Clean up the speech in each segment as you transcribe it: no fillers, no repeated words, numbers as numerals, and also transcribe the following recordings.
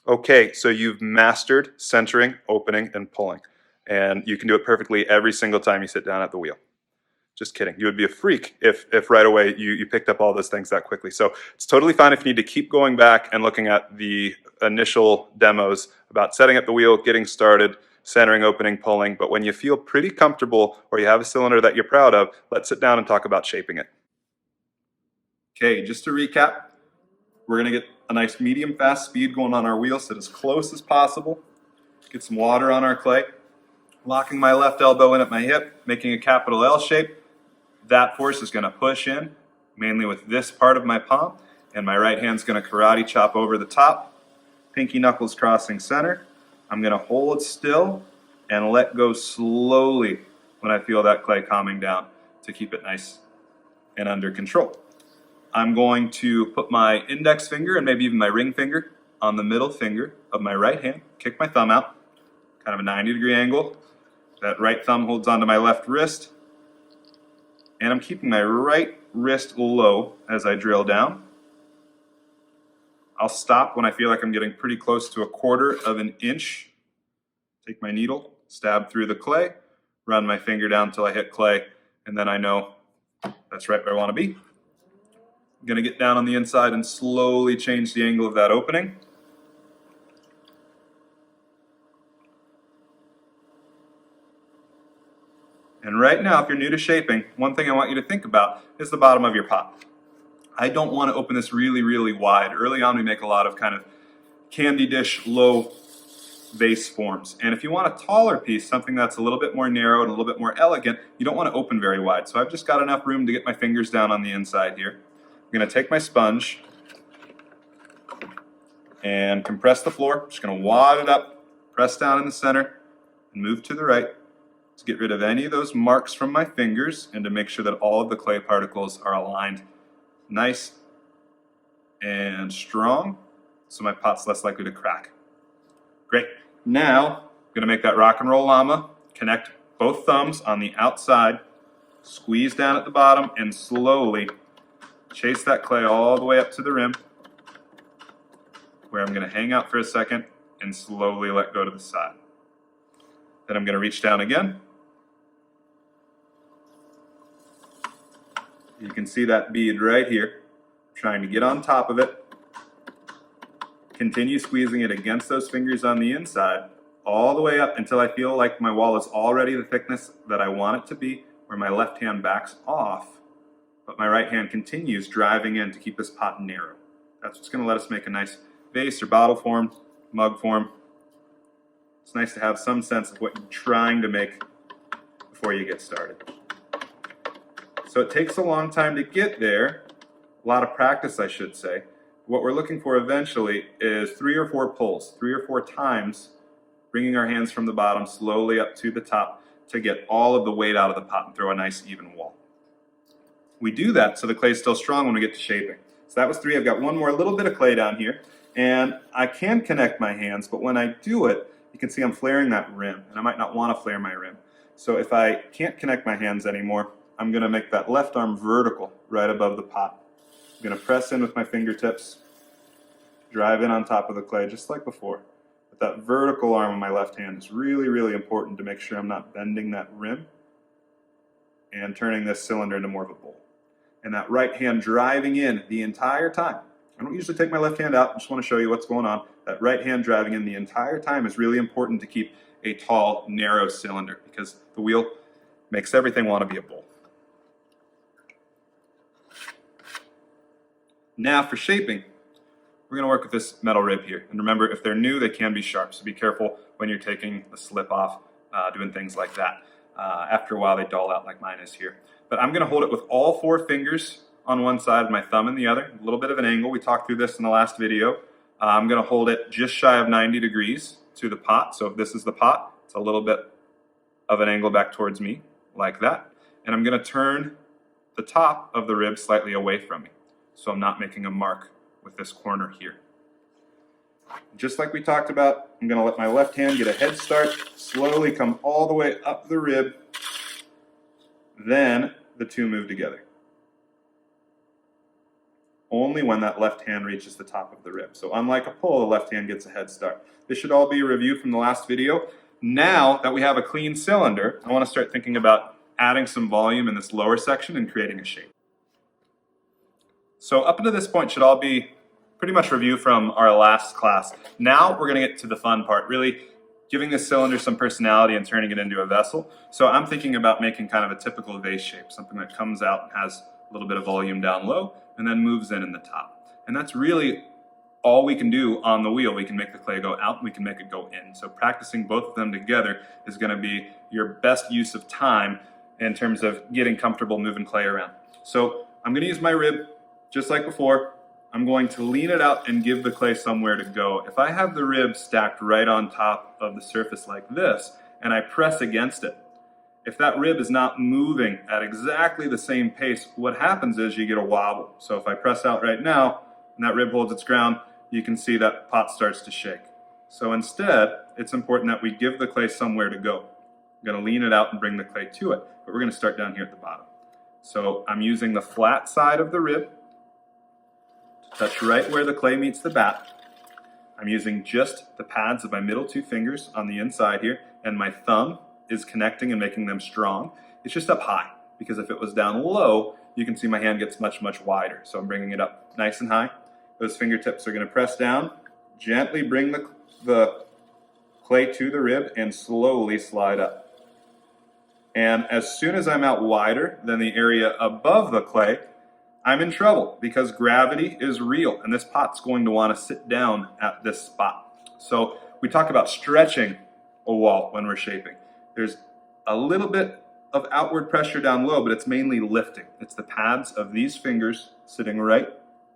Okay, so you've mastered centering, opening, and pulling. And you can do it perfectly every single time you sit down at the wheel. Just kidding. You would be a freak if right away you picked up all those things that quickly. So it's totally fine if you need to keep going back and looking at the initial demos about setting up the wheel, getting started, centering, opening, pulling. But when you feel pretty comfortable or you have a cylinder that you're proud of, let's sit down and talk about shaping it. Okay, just to recap, we're going to get a nice medium fast speed going on our wheel, sit as close as possible, get some water on our clay, locking my left elbow in at my hip, making a capital L shape. That force is going to push in, mainly with this part of my palm, and my right hand's going to karate chop over the top, pinky knuckles crossing center. I'm going to hold still and let go slowly when I feel that clay calming down to keep it nice and under control. I'm going to put my index finger and maybe even my ring finger on the middle finger of my right hand, kick my thumb out, kind of a 90-degree angle. That right thumb holds onto my left wrist, and I'm keeping my right wrist low as I drill down. I'll stop when I feel like I'm getting pretty close to 1/4 of an inch. Take my needle, stab through the clay, run my finger down until I hit clay, and then I know that's right where I want to be. I'm going to get down on the inside and slowly change the angle of that opening. And right now, if you're new to shaping, one thing I want you to think about is the bottom of your pot. I don't want to open this really, really wide. Early on, we make a lot of kind of candy dish low vase forms. And if you want a taller piece, something that's a little bit more narrow and a little bit more elegant, you don't want to open very wide. So I've just got enough room to get my fingers down on the inside here. I'm going to take my sponge and compress the floor. Just going to wad it up, press down in the center, and move to the right to get rid of any of those marks from my fingers and to make sure that all of the clay particles are aligned nice and strong so my pot's less likely to crack. Great. Now, I'm going to make that rock and roll llama. Connect both thumbs on the outside, squeeze down at the bottom, and slowly chase that clay all the way up to the rim, where I'm going to hang out for a second and slowly let go to the side. Then I'm going to reach down again. You can see that bead right here. I'm trying to get on top of it. Continue squeezing it against those fingers on the inside, all the way up until I feel like my wall is already the thickness that I want it to be, where my left hand backs off, but my right hand continues driving in to keep this pot narrow. That's what's going to let us make a nice vase or bottle form, mug form. It's nice to have some sense of what you're trying to make before you get started. So it takes a long time to get there, a lot of practice I should say. What we're looking for eventually is 3 or 4 pulls, 3 or 4 times, bringing our hands from the bottom slowly up to the top to get all of the weight out of the pot and throw a nice even wall. We do that so the clay is still strong when we get to shaping. So that was 3. I've got one more little bit of clay down here, and I can connect my hands, but when I do it, you can see I'm flaring that rim, and I might not want to flare my rim. So if I can't connect my hands anymore, I'm going to make that left arm vertical right above the pot. I'm going to press in with my fingertips, drive in on top of the clay just like before. But that vertical arm of my left hand is really, really important to make sure I'm not bending that rim and turning this cylinder into more of a bowl. And that right hand driving in the entire time. I don't usually take my left hand out, I just want to show you what's going on. That right hand driving in the entire time is really important to keep a tall, narrow cylinder because the wheel makes everything want to be a bowl. Now for shaping, we're going to work with this metal rib here. And remember, if they're new, they can be sharp, so be careful when you're taking the slip off, doing things like that. After a while, they dull out like mine is here. But I'm going to hold it with all 4 fingers on one side, my thumb in the other, a little bit of an angle. We talked through this in the last video. I'm going to hold it just shy of 90 degrees to the pot. So if this is the pot, it's a little bit of an angle back towards me, like that. And I'm going to turn the top of the rib slightly away from me, so I'm not making a mark with this corner here. Just like we talked about, I'm going to let my left hand get a head start, slowly come all the way up the rib, then the 2 move together. only when that left hand reaches the top of the rib. So unlike a pull, the left hand gets a head start. This should all be a review from the last video. Now that we have a clean cylinder, I want to start thinking about adding some volume in this lower section and creating a shape. So up until this point should all be pretty much review from our last class. Now we're going to get to the fun part, really giving this cylinder some personality and turning it into a vessel. So I'm thinking about making kind of a typical vase shape, something that comes out and has a little bit of volume down low and then moves in the top. And that's really all we can do on the wheel. We can make the clay go out and we can make it go in. So practicing both of them together is going to be your best use of time in terms of getting comfortable moving clay around. So I'm going to use my rib just like before. I'm going to lean it out and give the clay somewhere to go. If I have the rib stacked right on top of the surface like this and I press against it, if that rib is not moving at exactly the same pace, what happens is you get a wobble. So if I press out right now and that rib holds its ground, you can see that pot starts to shake. So instead, it's important that we give the clay somewhere to go. I'm going to lean it out and bring the clay to it, but we're going to start down here at the bottom. So I'm using the flat side of the rib to touch right where the clay meets the bat. I'm using just the pads of my middle two fingers on the inside here, and my thumb is connecting and making them strong. It's just up high, because if it was down low, you can see my hand gets much, much wider. So I'm bringing it up nice and high. Those fingertips are going to press down, gently bring the clay to the rib, and slowly slide up. And as soon as I'm out wider than the area above the clay, I'm in trouble, because gravity is real, and this pot's going to want to sit down at this spot. So we talk about stretching a wall when we're shaping. There's a little bit of outward pressure down low, but it's mainly lifting. It's the pads of these fingers sitting right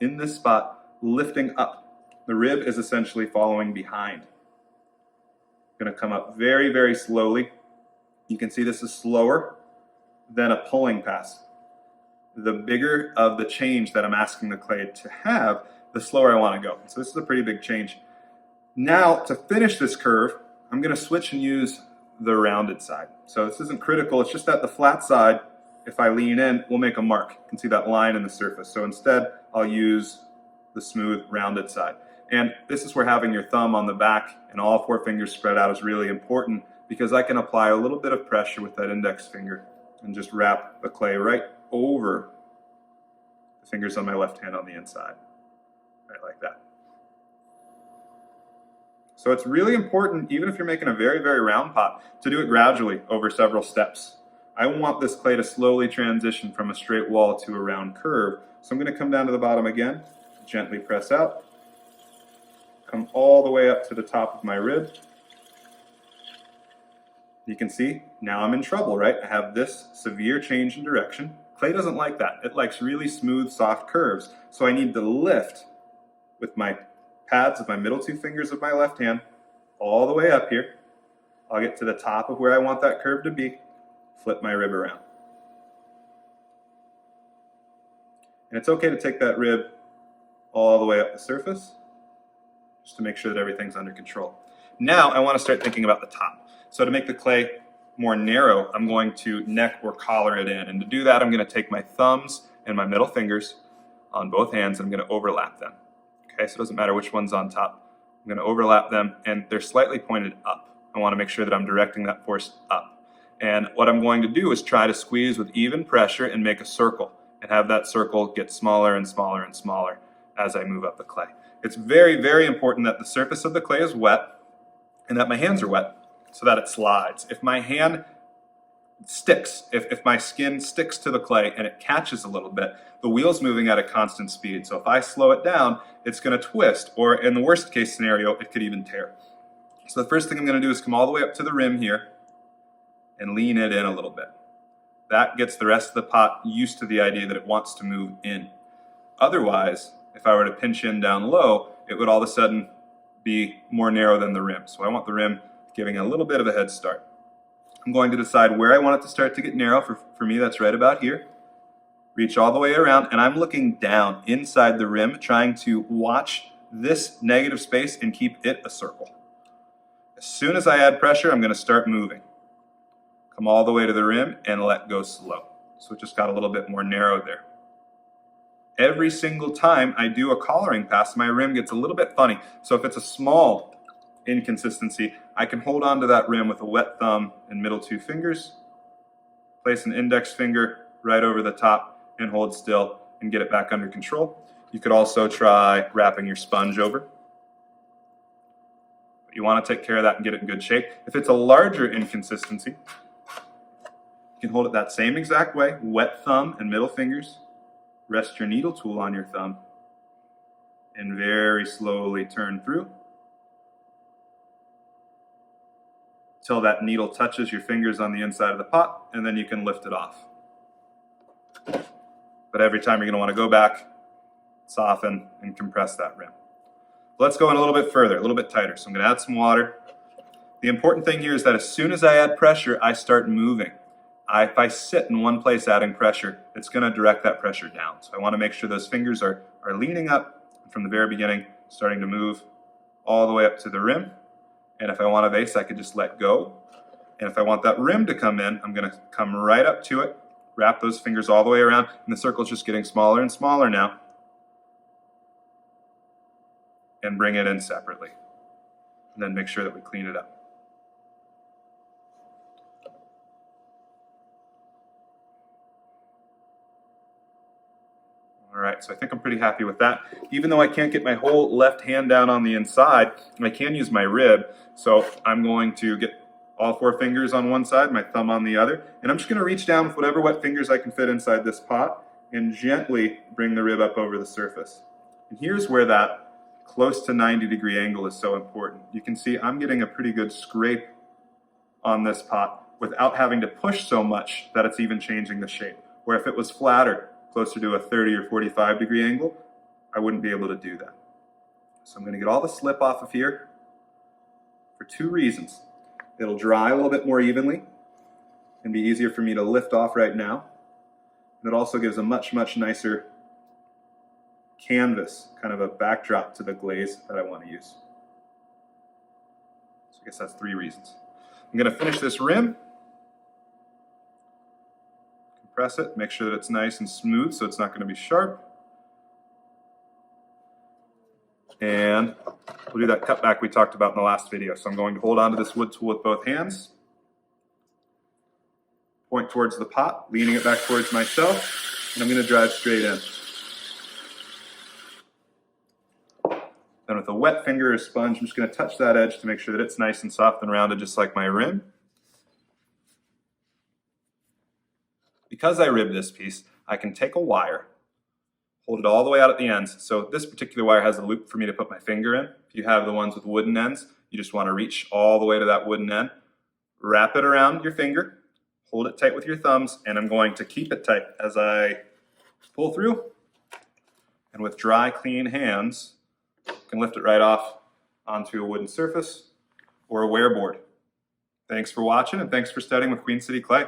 in this spot, lifting up. The rib is essentially following behind. I'm going to come up very, very slowly. You can see this is slower than a pulling pass. The bigger of the change that I'm asking the clay to have, the slower I want to go. So this is a pretty big change. Now, to finish this curve, I'm going to switch and use the rounded side. So this isn't critical, it's just that the flat side, if I lean in, will make a mark. You can see that line in the surface. So instead, I'll use the smooth rounded side. And this is where having your thumb on the back and all four fingers spread out is really important, because I can apply a little bit of pressure with that index finger and just wrap the clay right over the fingers on my left hand on the inside, right like that. So it's really important, even if you're making a very, very round pot, to do it gradually over several steps. I want this clay to slowly transition from a straight wall to a round curve. So I'm going to come down to the bottom again, gently press out, come all the way up to the top of my rib. You can see, now I'm in trouble, right? I have this severe change in direction. Clay doesn't like that. It likes really smooth, soft curves. So I need to lift with my pads of my middle two fingers of my left hand all the way up here. I'll get to the top of where I want that curve to be, flip my rib around. And it's okay to take that rib all the way up the surface, just to make sure that everything's under control. Now I want to start thinking about the top. So to make the clay more narrow, I'm going to neck or collar it in. And to do that, I'm going to take my thumbs and my middle fingers on both hands, and I'm going to overlap them. Okay, so it doesn't matter which one's on top. I'm going to overlap them, and they're slightly pointed up. I want to make sure that I'm directing that force up. And what I'm going to do is try to squeeze with even pressure and make a circle, and have that circle get smaller and smaller and smaller as I move up the clay. It's very, very important that the surface of the clay is wet and that my hands are wet so that it slides. If my hand sticks, if my skin sticks to the clay and it catches a little bit, the wheel's moving at a constant speed. So if I slow it down, it's going to twist, or in the worst case scenario, it could even tear. So the first thing I'm going to do is come all the way up to the rim here and lean it in a little bit. That gets the rest of the pot used to the idea that it wants to move in. Otherwise, if I were to pinch in down low, it would all of a sudden be more narrow than the rim. So I want the rim giving a little bit of a head start. I'm going to decide where I want it to start to get narrow. For me, that's right about here. Reach all the way around, and I'm looking down inside the rim, trying to watch this negative space and keep it a circle. As soon as I add pressure, I'm going to start moving. Come all the way to the rim and let go slow. So it just got a little bit more narrow there. every single time I do a collaring pass, my rim gets a little bit funny. So if it's a small inconsistency, I can hold on to that rim with a wet thumb and middle two fingers, place an index finger right over the top and hold still and get it back under control. You could also try wrapping your sponge over. But you want to take care of that and get it in good shape. If it's a larger inconsistency, you can hold it that same exact way, wet thumb and middle fingers, rest your needle tool on your thumb, and very slowly turn through till that needle touches your fingers on the inside of the pot, and then you can lift it off. But every time you're going to want to go back, soften, and compress that rim. Let's go in a little bit further, a little bit tighter. So I'm going to add some water. The important thing here is that as soon as I add pressure, I start moving. If I sit in one place adding pressure, it's going to direct that pressure down. So I want to make sure those fingers are leaning up from the very beginning, starting to move all the way up to the rim. And if I want a vase, I could just let go. And if I want that rim to come in, I'm going to come right up to it, wrap those fingers all the way around, and the circle's just getting smaller and smaller now. And bring it in separately. And then make sure that we clean it up. All right, so I think I'm pretty happy with that. Even though I can't get my whole left hand down on the inside, I can use my rib. So I'm going to get all four fingers on one side, my thumb on the other, and I'm just going to reach down with whatever wet fingers I can fit inside this pot and gently bring the rib up over the surface. And here's where that close to 90-degree angle is so important. You can see I'm getting a pretty good scrape on this pot without having to push so much that it's even changing the shape. Where if it was flatter, closer to a 30 or 45-degree angle, I wouldn't be able to do that. So I'm going to get all the slip off of here for two reasons. It'll dry a little bit more evenly and be easier for me to lift off right now. And it also gives a much, much nicer canvas, kind of a backdrop to the glaze that I want to use. So I guess that's three reasons. I'm going to finish this rim. Compress it, make sure that it's nice and smooth so it's not going to be sharp. And we'll do that cutback we talked about in the last video. So I'm going to hold on to this wood tool with both hands, point towards the pot, leaning it back towards myself, and I'm going to drive straight in. Then with a wet finger or sponge, I'm just going to touch that edge to make sure that it's nice and soft and rounded, just like my rim. Because I ribbed this piece, I can take a wire, hold it all the way out at the ends. So this particular wire has a loop for me to put my finger in. If you have the ones with wooden ends, you just want to reach all the way to that wooden end, wrap it around your finger, hold it tight with your thumbs, and I'm going to keep it tight as I pull through. And with dry, clean hands, you can lift it right off onto a wooden surface or a wear board. Thanks for watching, and thanks for studying with Queen City Clay.